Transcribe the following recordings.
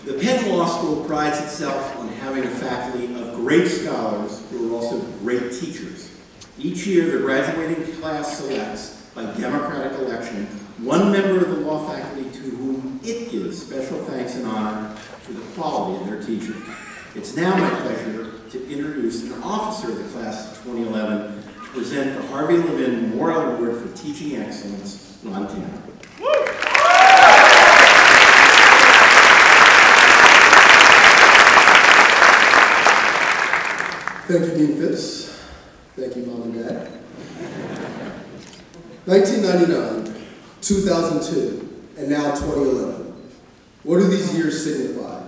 The Penn Law School prides itself on having a faculty of great scholars who are also great teachers. Each year, the graduating class selects, by democratic election, one member of the law faculty to whom it gives special thanks and honor for the quality of their teaching. It's now my pleasure to introduce an officer of the class of 2011 to present the Harvey Levin Memorial Award for Teaching Excellence, Montana. Thank you, Dean Fitz. Thank you, Mom and Dad. 1999, 2002, and now 2011. What do these years signify?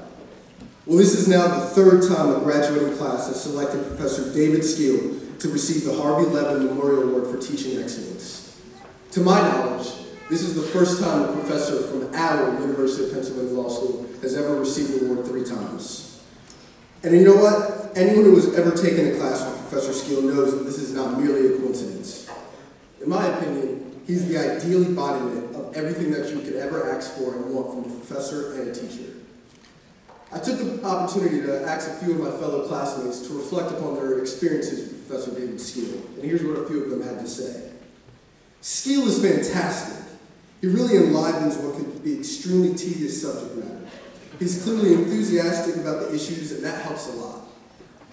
Well, this is now the third time a graduating class has selected Professor David Skeel to receive the Harvey Levin Memorial Award for Teaching Excellence. To my knowledge, this is the first time a professor from our University of Pennsylvania Law School has ever received the award 3 times. And you know what? Anyone who has ever taken a class with Professor Skeel knows that this is not merely a coincidence. In my opinion, he's the ideal embodiment of everything that you could ever ask for and want from a professor and a teacher. I took the opportunity to ask a few of my fellow classmates to reflect upon their experiences with Professor David Skeel, and here's what a few of them had to say. Skeel is fantastic. He really enlivens what could be extremely tedious subject matter. He's clearly enthusiastic about the issues, and that helps a lot.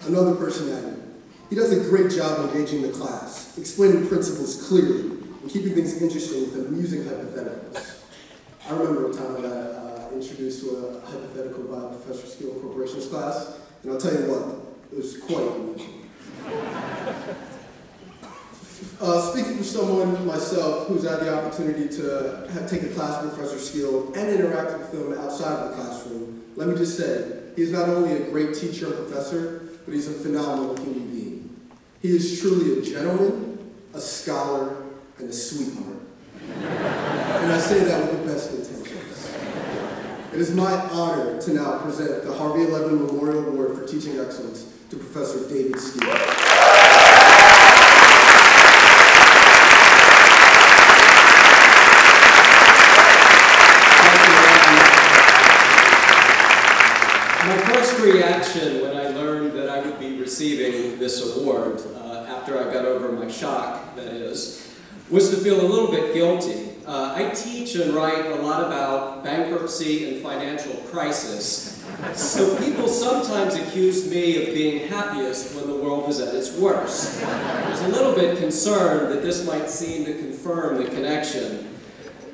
Another person added, he does a great job engaging the class, explaining principles clearly, and keeping things interesting with amusing hypotheticals. I remember a time that I introduced to a hypothetical by Professor Skeel Corporation's class, and I'll tell you what, it was quite amusing. Speaking for someone myself who's had the opportunity to take a class with Professor Skeel and interact with him outside of the classroom, let me just say, he's not only a great teacher and professor, but he's a phenomenal human being. He is truly a gentleman, a scholar, and a sweetheart. And I say that with the best intentions. It is my honor to now present the Harvey Levin Memorial Award for Teaching Excellence to Professor David Skeel. My first reaction when I learned that I would be receiving this award, after I got over my shock, that is, was to feel a little bit guilty. I teach and write a lot about bankruptcy and financial crisis, so people sometimes accuse me of being happiest when the world is at its worst. I was a little bit concerned that this might seem to confirm the connection.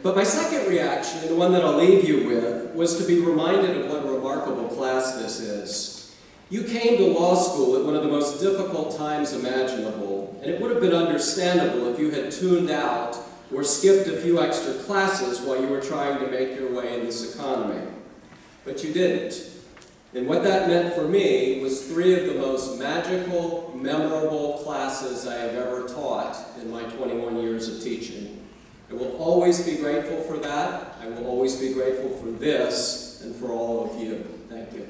But my second reaction, and the one that I'll leave you with, was to be reminded of what a remarkable class this is. You came to law school at one of the most difficult times imaginable, and it would have been understandable if you had tuned out or skipped a few extra classes while you were trying to make your way in this economy. But you didn't. And what that meant for me was 3 of the most magical, memorable classes I have ever taught in my 21 years of teaching. I will always be grateful for that. I will always be grateful for this and for all of you. Thank you.